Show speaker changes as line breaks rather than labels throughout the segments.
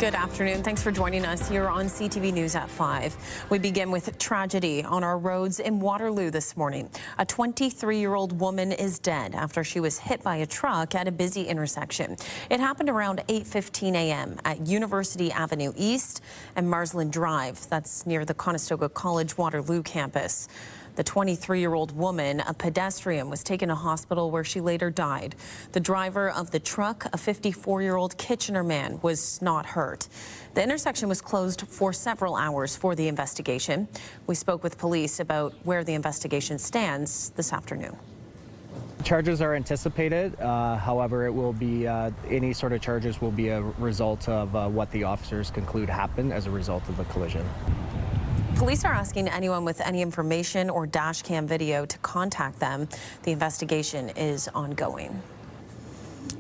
Good afternoon. Thanks for joining us here on CTV News at 5. We begin with tragedy on our roads in Waterloo this morning. A 23-year-old woman is dead after she was hit by a truck at a busy intersection. It happened around 8:15 a.m. at University Avenue East and Marsland Drive. That's near the Conestoga College Waterloo campus. The 23-year-old woman, a pedestrian, was taken to hospital where she later died. The driver of the truck, a 54-year-old Kitchener man, was not hurt. The intersection was closed for several hours for the investigation. We spoke with police about where the investigation stands this afternoon.
Charges are anticipated. However, it will be any sort of charges will be a result of what the officers conclude happened as a result of the collision.
Police are asking anyone with any information or dash cam video to contact them. The investigation is ongoing.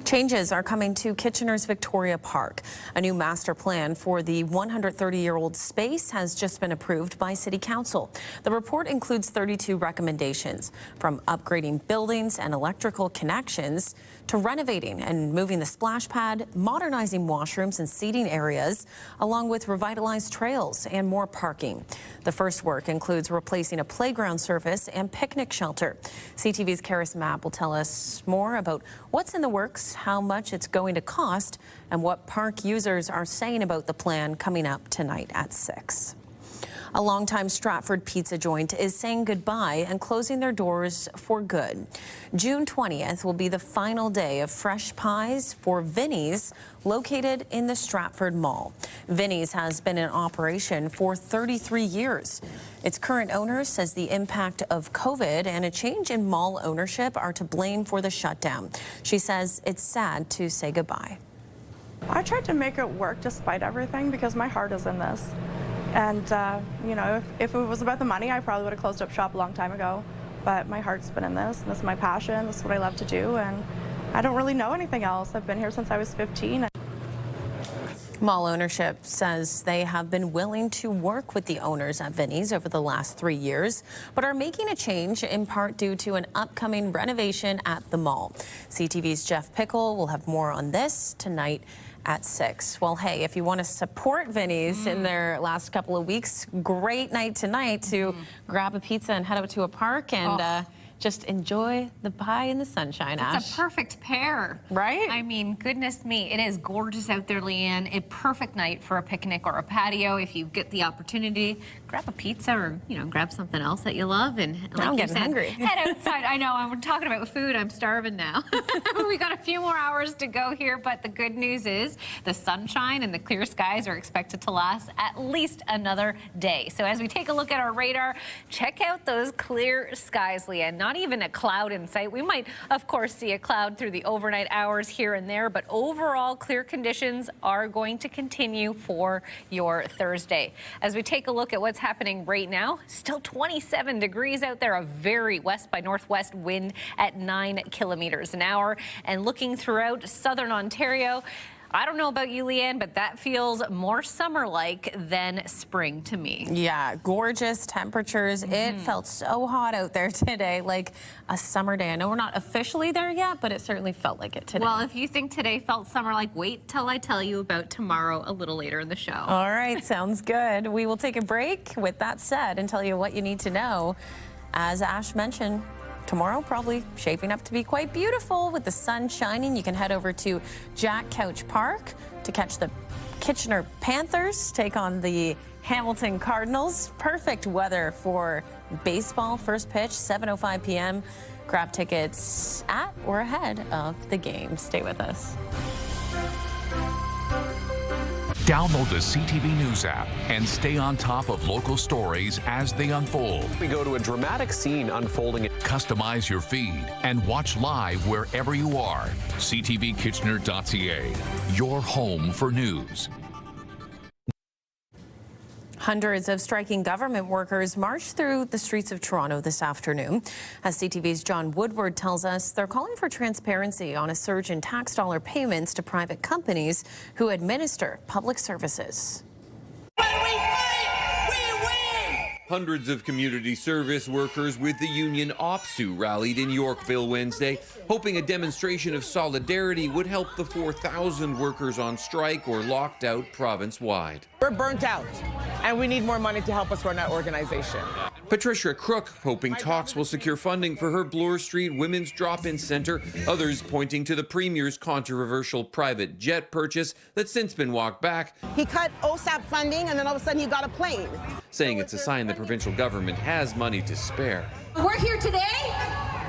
Changes are coming to Kitchener's Victoria Park. A new master plan for the 130-year-old space has just been approved by City Council. The report includes 32 recommendations, from upgrading buildings and electrical connections to renovating and moving the splash pad, modernizing washrooms and seating areas, along with revitalized trails and more parking. The first work includes replacing a playground surface and picnic shelter. CTV's Karis Mapp will tell us more about what's in the works, how much it's going to cost, and what park users are saying about the plan coming up tonight at 6. A longtime Stratford pizza joint is saying goodbye and closing their doors for good. June 20th will be the final day of fresh pies for Vinnie's, located in the Stratford Mall. Vinnie's has been in operation for 33 years. Its current owner says the impact of COVID and a change in mall ownership are to blame for the shutdown. She says it's sad to say goodbye.
I tried to make it work despite everything because my heart is in this. And, you know, if it was about the money, I probably would have closed up shop a long time ago. But my heart's been in this, and this is my passion, this is what I love to do, and I don't really know anything else. I've been here since I was 15.
Mall ownership says they have been willing to work with the owners at Vinnie's over the last 3 years, but are making a change in part due to an upcoming renovation at the mall. CTV's Jeff Pickle will have more on this tonight at 6. Well, hey, if you want to support Vinnie's in their last couple of weeks, great night tonight to grab a pizza and head out to a park and just enjoy the pie in the sunshine, Ash.
It's a perfect pair.
Right?
I mean, goodness me, it is gorgeous out there, Leanne. A perfect night for a picnic or a patio. If you get the opportunity, grab a pizza or, you know, grab something else that you love. And like
I'm getting hungry.
Head outside. I know, I'm talking about food. I'm starving now. We got a few more hours to go here, but the good news is the sunshine and the clear skies are expected to last at least another day. So as we take a look at our radar, check out those clear skies, Leanne. Not even a cloud in sight. We might, of course, see a cloud through the overnight hours here and there, but overall clear conditions are going to continue for your Thursday. As we take a look at what's happening right now, still 27 degrees out there, a very west by northwest wind at 9 kilometers an hour. And looking throughout southern Ontario, I don't know about you, Leanne, but that feels more summer-like than spring to me.
Yeah, gorgeous temperatures. It felt so hot out there today, like a summer day. I know we're not officially there yet, but it certainly felt like it today.
Well, if you think today felt summer-like, wait till I tell you about tomorrow a little later in the show.
All right, sounds good. We will take a break with that said and tell you what you need to know. As Ash mentioned, tomorrow probably shaping up to be quite beautiful with the sun shining. You can head over to Jack Couch Park to catch the Kitchener Panthers take on the Hamilton Cardinals. Perfect weather for baseball. First pitch, 7:05 p.m. Grab tickets at or ahead of the game. Stay with us.
Download the CTV News app and stay on top of local stories as they unfold.
We go to a dramatic scene unfolding.
Customize your feed and watch live wherever you are. CTVKitchener.ca, your home for news.
Hundreds of striking government workers marched through the streets of Toronto this afternoon. As CTV's John Woodward tells us, they're calling for transparency on a surge in tax dollar payments to private companies who administer public services.
When we fight, we win! Hundreds of community service workers with the union OPSU rallied in Yorkville Wednesday, hoping a demonstration of solidarity would help the 4,000 workers on strike or locked out province-wide.
We're burnt out, and we need more money to help us run our organization.
Patricia Crook hoping talks will secure funding for her Bloor Street Women's Drop-In Centre, others pointing to the Premier's controversial private jet purchase that's since been walked back.
He cut OSAP funding, and then all of a sudden he got a plane.
Saying it's a sign the provincial government has money to spare.
We're here today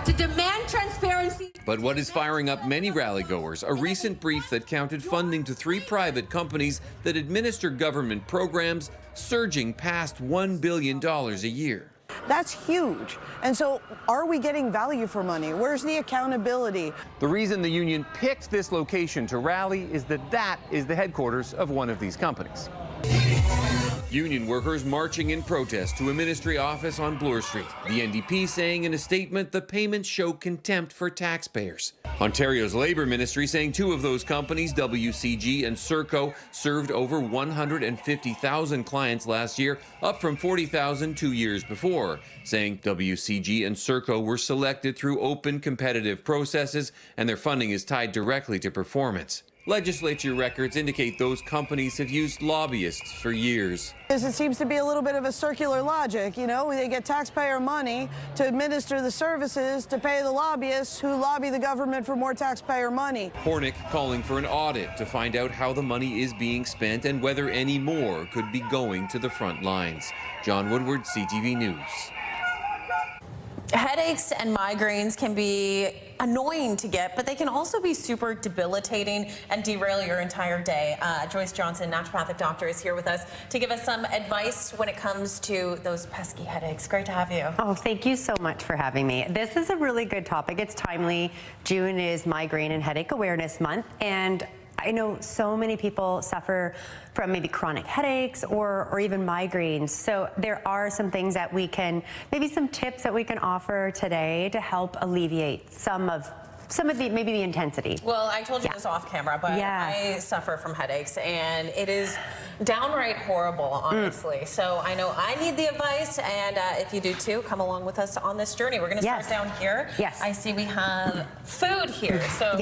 to demand transparency.
But what is firing up many rallygoers? A recent brief that counted funding to 3 private companies that administer government programs surging past $1 billion a year.
That's huge. And so are we getting value for money? Where's the accountability?
The reason the union picked this location to rally is that is the headquarters of one of these companies.
Union workers marching in protest to a ministry office on Bloor Street. The NDP saying in a statement the payments show contempt for taxpayers. Ontario's Labour Ministry saying 2 of those companies, WCG and Serco, served over 150,000 clients last year, up from 40,000 2 years before. Saying WCG and Serco were selected through open competitive processes and their funding is tied directly to performance. Legislature records indicate those companies have used lobbyists for years.
It seems to be a little bit of a circular logic, you know, they get taxpayer money to administer the services to pay the lobbyists who lobby the government for more taxpayer money.
Hornick calling for an audit to find out how the money is being spent and whether any more could be going to the front lines. John Woodward, CTV News.
Headaches and migraines can be annoying to get, but they can also be super debilitating and derail your entire day. Joyce Johnson, naturopathic doctor, is here with us to give us some advice when it comes to those pesky headaches. Great to have you.
Oh, thank you so much for having me. This is a really good topic. It's timely. June is Migraine and Headache Awareness Month, and I know so many people suffer from maybe chronic headaches or even migraines. So there are some things that we can, maybe some tips that we can offer today to help alleviate some of maybe the intensity.
Well, I told you this off camera, but I suffer from headaches, and it is downright horrible, honestly. So I know I need the advice, and if you do too, come along with us on this journey. We're going to start down here.
Yes.
I see we have food here. So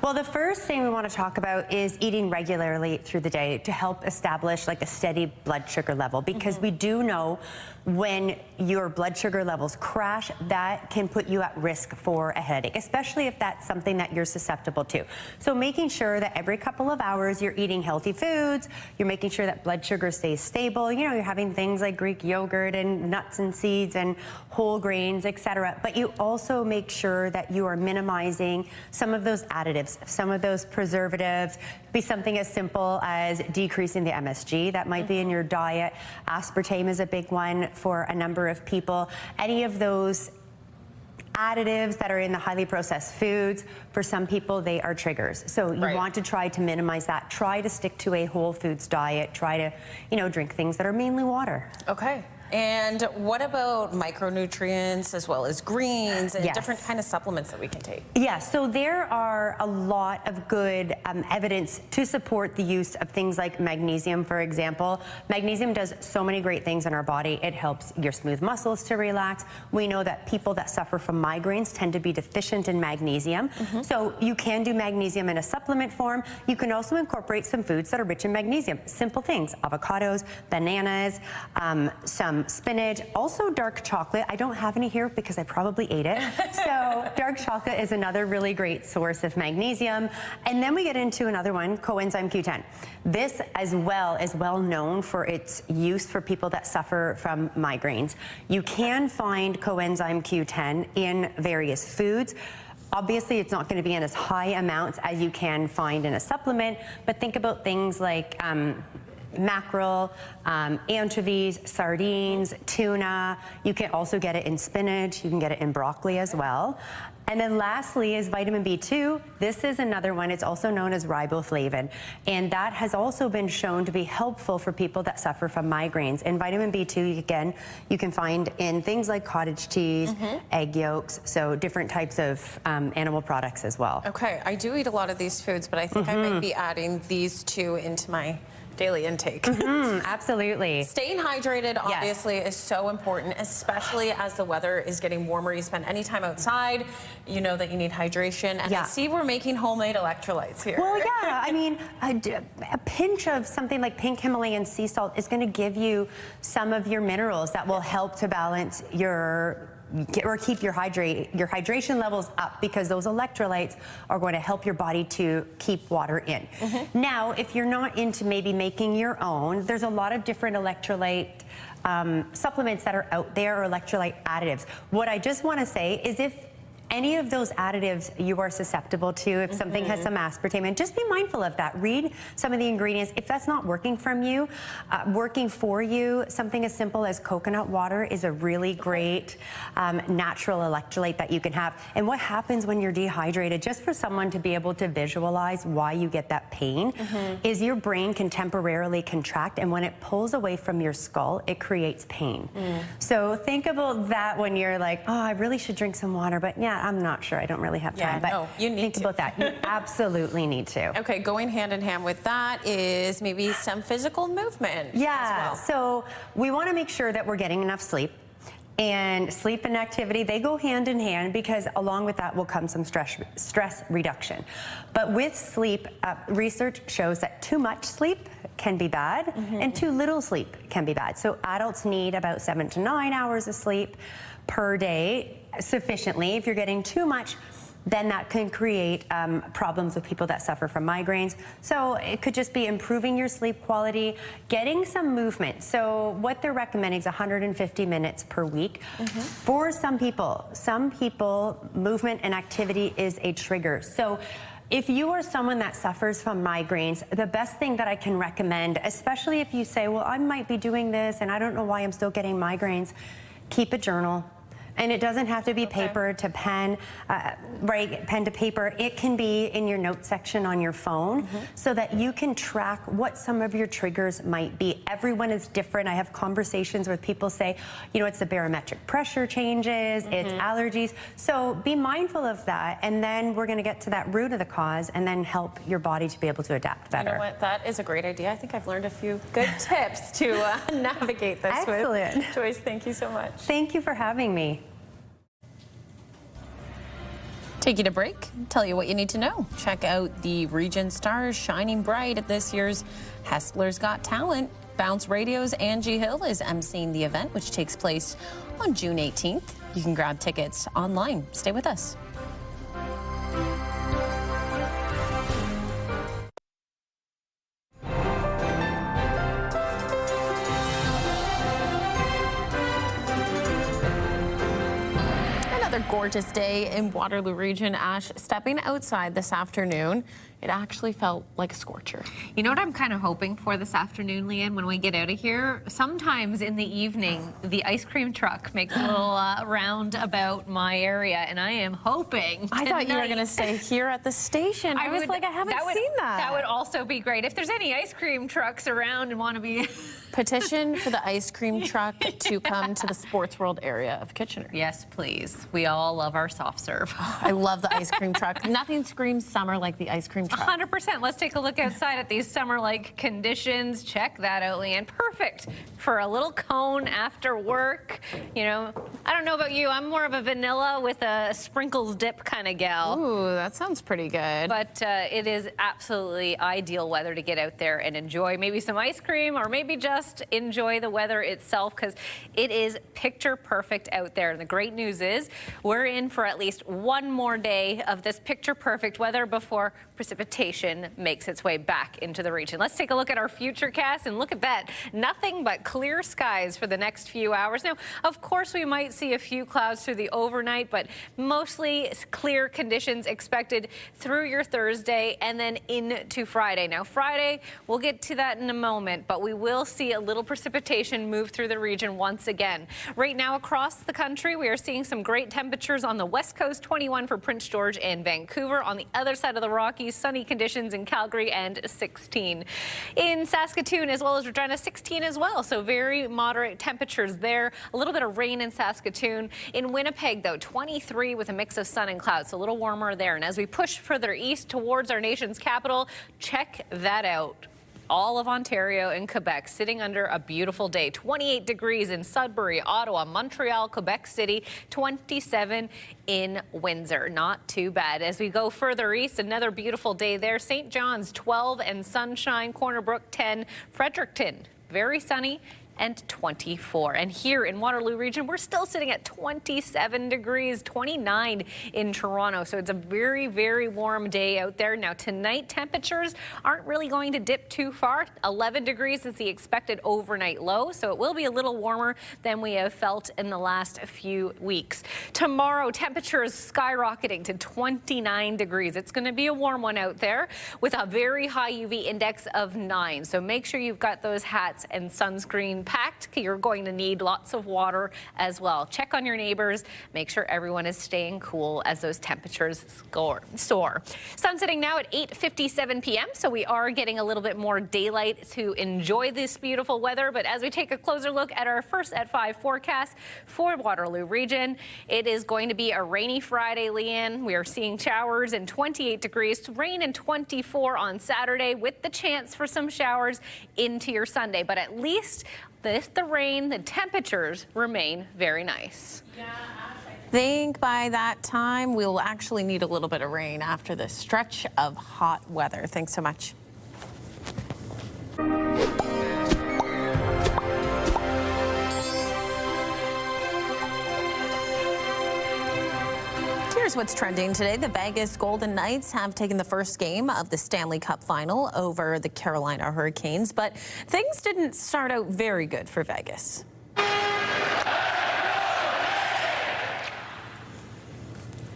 well, the first thing we want to talk about is eating regularly through the day to help establish like a steady blood sugar level, because we do know when your blood sugar levels crash, that can put you at risk for a headache, especially if that's something that you're susceptible to. So making sure that every couple of hours you're eating healthy foods, you're making sure that blood sugar stays stable. You know, you're having things like Greek yogurt and nuts and seeds and whole grains, etc. But you also make sure that you are minimizing some of those additives, some of those preservatives. Be something as simple as decreasing the MSG that might be in your diet. Aspartame is a big one for a number of people. Any of those additives that are in the highly processed foods, for some people they are triggers. So you want to try to minimize that. Try to stick to a whole foods diet. Try to, you know, drink things that are mainly water.
Okay. And what about micronutrients as well as greens and different kind of supplements that we can take?
Yeah, so there are a lot of good evidence to support the use of things like magnesium, for example. Magnesium does so many great things in our body. It helps your smooth muscles to relax. We know that people that suffer from migraines tend to be deficient in magnesium. So you can do magnesium in a supplement form. You can also incorporate some foods that are rich in magnesium. Simple things, avocados, bananas, some spinach, also dark chocolate. I don't have any here because I probably ate it. So dark chocolate is another really great source of magnesium. And then we get into another one, coenzyme Q10. This as well is well known for its use for people that suffer from migraines. You can find coenzyme Q10 in various foods. Obviously, it's not going to be in as high amounts as you can find in a supplement, but think about things like mackerel, anchovies, sardines, tuna. You can also get it in spinach. You can get it in broccoli as well. And then lastly is vitamin B2. This is another one. It's also known as riboflavin. And that has also been shown to be helpful for people that suffer from migraines. And vitamin B2, again, you can find in things like cottage cheese, egg yolks, so different types of animal products as well.
Okay, I do eat a lot of these foods, but I think I might be adding these two into my daily intake.
Absolutely.
Staying hydrated, obviously, is so important, especially as the weather is getting warmer. You spend any time outside, you know that you need hydration. And I see we're making homemade electrolytes here.
Well, yeah, I mean, a pinch of something like pink Himalayan sea salt is going to give you some of your minerals that will help to balance or keep your hydration levels up, because those electrolytes are going to help your body to keep water in. Now, if you're not into maybe making your own, there's a lot of different electrolyte supplements that are out there, or electrolyte additives. What I just want to say is, if any of those additives you are susceptible to, if something has some aspartame, and just be mindful of that. Read some of the ingredients. If that's not working for you, something as simple as coconut water is a really great natural electrolyte that you can have. And what happens when you're dehydrated, just for someone to be able to visualize why you get that pain, is your brain can temporarily contract, and when it pulls away from your skull, it creates pain. So think about that when you're like, oh, I really should drink some water, but yeah, I'm not sure. I don't really have time.
No, you need
think about that. You absolutely need to.
Okay, going hand in hand with that is maybe some physical movement.
Yeah,
as well.
so we want to make sure that we're getting enough sleep. And sleep and activity, they go hand in hand, because along with that will come some stress reduction. But with sleep, research shows that too much sleep can be bad, and too little sleep can be bad. So adults need about 7 to 9 hours of sleep per day sufficiently. If you're getting too much, then that can create problems with people that suffer from migraines. So it could just be improving your sleep quality, getting some movement. So what they're recommending is 150 minutes per week. For some people, movement and activity is a trigger. So if you are someone that suffers from migraines, the best thing that I can recommend, especially if you say, well, I might be doing this and I don't know why I'm still getting migraines, keep a journal. And it doesn't have to be paper to pen, pen to paper. It can be in your notes section on your phone, so that you can track what some of your triggers might be. Everyone is different. I have conversations with people say, you know, it's the barometric pressure changes, it's allergies. So be mindful of that, and then we're going to get to that root of the cause and then help your body to be able to adapt better.
You know what? That is a great idea. I think I've learned a few good tips to navigate this with. Joyce, thank you so much.
Thank you for having me.
Taking a break, tell you what you need to know. Check out the region stars shining bright at this year's Hustler's Got Talent. Bounce Radio's Angie Hill is emceeing the event, which takes place on June 18th. You can grab tickets online. Stay with us. Another gorgeous day in Waterloo Region. Ash, stepping outside this afternoon, it actually felt like a scorcher.
You know what I'm kind of hoping for this afternoon, Leanne, when we get out of here? Sometimes in the evening, the ice cream truck makes a little round about my area, and I am hoping
I thought you were going to stay here at the station. I was like, I haven't seen that.
That would also be great. If there's any ice cream trucks around and want to be...
Petition for the ice cream truck to come to the Sports World area of Kitchener.
Yes, please. We all love our soft serve.
I love the ice cream truck. Nothing screams summer like the ice cream truck.
100%. Let's take a look outside at these summer-like conditions. Check that out, Leanne. Perfect for a little cone after work. You know, I don't know about you. I'm more of a vanilla with a sprinkles dip kind of gal.
Ooh, that sounds pretty good.
But it is absolutely ideal weather to get out there and enjoy maybe some ice cream, or maybe just enjoy the weather itself, because it is picture perfect out there. And the great news is we're in for at least one more day of this picture perfect weather before precipitation makes its way back into the region. Let's take a look at our futurecast, and look at that. Nothing but clear skies for the next few hours. Now, of course, we might see a few clouds through the overnight, but mostly clear conditions expected through your Thursday and then into Friday. Now, Friday, we'll get to that in a moment, but we will see a little precipitation move through the region once again. Right now across the country, we are seeing some great temperatures on the west coast, 21 for Prince George and Vancouver. On the other side of the Rockies, sunny conditions in Calgary and 16. In Saskatoon as well as Regina, 16 as well. So very moderate temperatures there. A little bit of rain in Saskatoon. In Winnipeg, though, 23 with a mix of sun and clouds. So a little warmer there. And as we push further east towards our nation's capital, check that out. all of Ontario and Quebec sitting under a beautiful day. 28 degrees in Sudbury, Ottawa, Montreal, Quebec City, 27 in Windsor. Not too bad. As we go further east, another beautiful day there. St. John's 12 and sunshine, Corner Brook 10, Fredericton very sunny and 24. And here in Waterloo Region, we're still sitting at 27 degrees, 29 in Toronto. So it's a very, very warm day out there. Now tonight, temperatures aren't really going to dip too far. 11 degrees is the expected overnight low. So it will be a little warmer than we have felt in the last few weeks. Tomorrow, temperatures skyrocketing to 29 degrees. It's going to be a warm one out there with a very high UV index of 9. So make sure you've got those hats and sunscreen packed. You're going to need lots of water as well. Check on your neighbors. Make sure everyone is staying cool as those temperatures soar. Sun setting now at 8:57 p.m. So we are getting a little bit more daylight to enjoy this beautiful weather. But as we take a closer look at our first at 5 forecast for Waterloo Region, it is going to be a rainy Friday, Leanne. We are seeing showers and 28 degrees, rain and 24 on Saturday with the chance for some showers into your Sunday. But at least with the rain, the temperatures remain very nice.
I think by that time we'll actually need a little bit of rain after the stretch of hot weather. Thanks so much. Here's what's trending today. The Vegas Golden Knights have taken the first game of the Stanley Cup final over the Carolina Hurricanes, but things didn't start out very good for Vegas.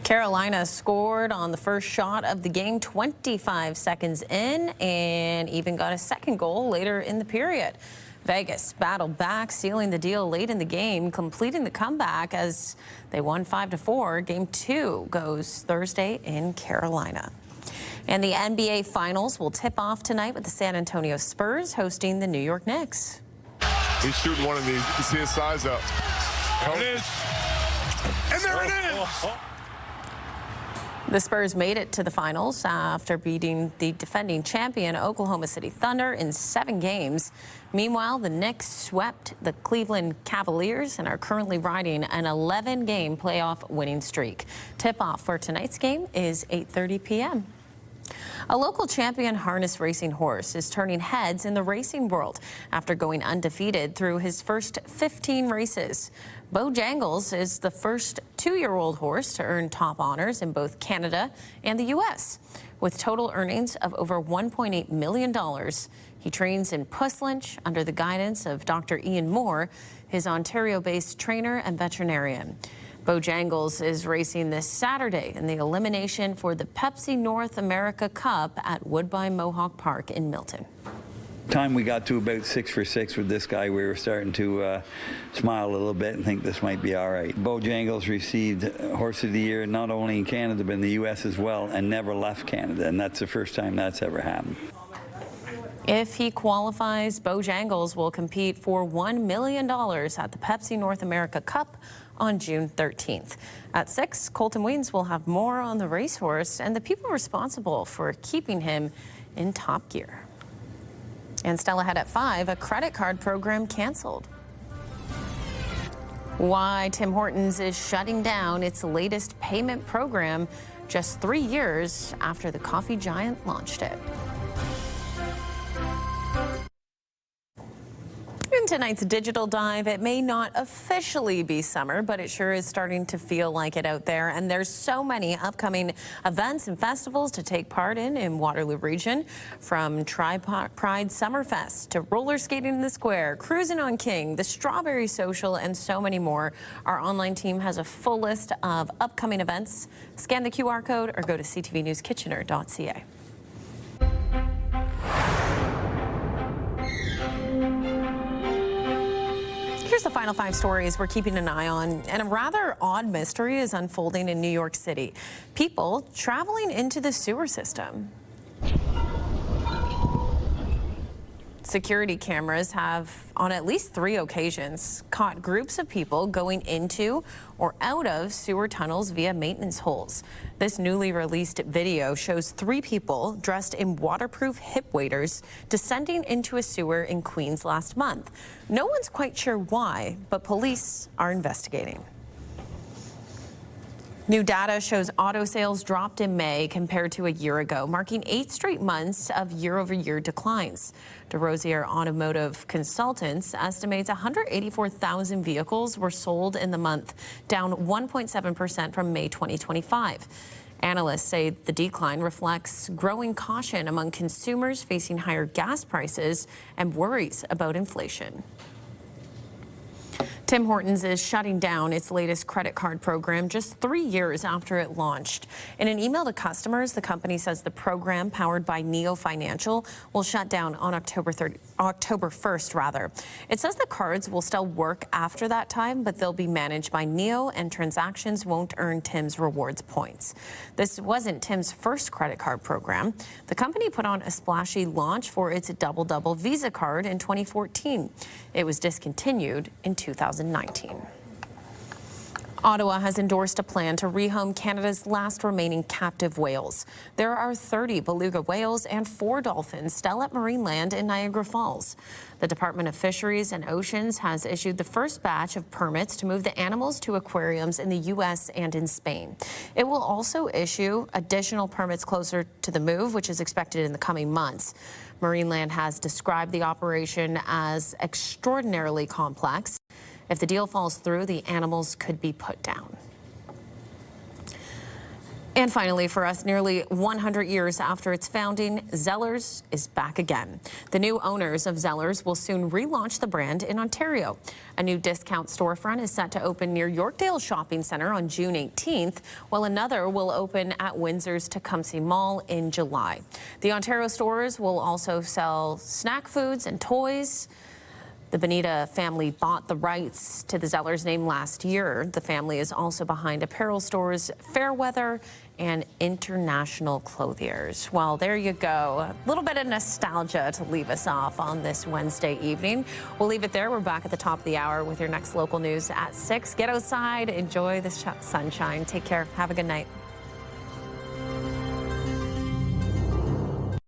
Carolina scored on the first shot of the game 25 seconds in and even got a second goal later in the period. Vegas battled back, sealing the deal late in the game, completing the comeback as they won 5-4. Game 2 goes Thursday in Carolina. And the NBA Finals will tip off tonight with the San Antonio Spurs hosting the New York Knicks.
He's shooting one of these. You see his size up. There it is. And there it is.
The Spurs made it to the finals after beating the defending champion Oklahoma City Thunder in 7 games. Meanwhile, the Knicks swept the Cleveland Cavaliers and are currently riding an 11-game playoff winning streak. Tip-off for tonight's game is 8:30 p.m. A local champion harness racing horse is turning heads in the racing world after going undefeated through his first 15 races. Bojangles is the first 2-year-old horse to earn top honors in both Canada and the U.S. With total earnings of over $1.8 million, he trains in Puslinch under the guidance of Dr. Ian Moore, his Ontario-based trainer and veterinarian. Bojangles is racing this Saturday in the elimination for the Pepsi North America Cup at Woodbine Mohawk Park in Milton.
Time we got to about 6 for 6 with this guy, we were starting to smile a little bit and think this might be all right. Bojangles received Horse of the Year not only in Canada but in the U.S. as well, and never left Canada, and that's the first time that's ever happened.
If he qualifies, Bojangles will compete for $1 million at the Pepsi North America Cup on June 13th. At 6, Colton Weens will have more on the racehorse and the people responsible for keeping him in top gear. And still ahead at 5, a credit card program canceled. Why Tim Hortons is shutting down its latest payment program just 3 years after the coffee giant launched it. In tonight's Digital Dive, it may not officially be summer, but it sure is starting to feel like it out there. And there's so many upcoming events and festivals to take part in Waterloo Region, from Tri-Pride Summerfest to roller skating in the square, cruising on King, the Strawberry Social, and so many more. Our online team has a full list of upcoming events. Scan the QR code or go to ctvnewskitchener.ca. Here's the final 5 stories we're keeping an eye on, and a rather odd mystery is unfolding in New York City. People traveling into the sewer system. Security cameras have, on at least 3 occasions, caught groups of people going into or out of sewer tunnels via maintenance holes. This newly released video shows 3 people dressed in waterproof hip waders descending into a sewer in Queens last month. No one's quite sure why, but police are investigating. New data shows auto sales dropped in May compared to a year ago, marking 8 straight months of year-over-year declines. DeRosier Automotive Consultants estimates 184,000 vehicles were sold in the month, down 1.7% from May 2025. Analysts say the decline reflects growing caution among consumers facing higher gas prices and worries about inflation. Tim Hortons is shutting down its latest credit card program just 3 years after it launched. In an email to customers, the company says the program, powered by Neo Financial, will shut down on October 1st. It says the cards will still work after that time, but they'll be managed by Neo and transactions won't earn Tim's rewards points. This wasn't Tim's first credit card program. The company put on a splashy launch for its Double Double Visa card in 2014. It was discontinued in 2019. Ottawa has endorsed a plan to rehome Canada's last remaining captive whales. There are 30 beluga whales and 4 dolphins still at Marineland in Niagara Falls. The Department of Fisheries and Oceans has issued the first batch of permits to move the animals to aquariums in the U.S. and in Spain. It will also issue additional permits closer to the move, which is expected in the coming months. Marineland has described the operation as extraordinarily complex. If the deal falls through, the animals could be put down. And finally, for us, nearly 100 years after its founding, Zellers is back again. The new owners of Zellers will soon relaunch the brand in Ontario. A new discount storefront is set to open near Yorkdale Shopping Centre on June 18th, while another will open at Windsor's Tecumseh Mall in July. The Ontario stores will also sell snack foods and toys. The Bonita family bought the rights to the Zellers name last year. The family is also behind apparel stores Fairweather and International Clothiers. Well, there you go. A little bit of nostalgia to leave us off on this Wednesday evening. We'll leave it there. We're back at the top of the hour with your next local news at 6. Get outside, enjoy the sunshine. Take care. Have a good night.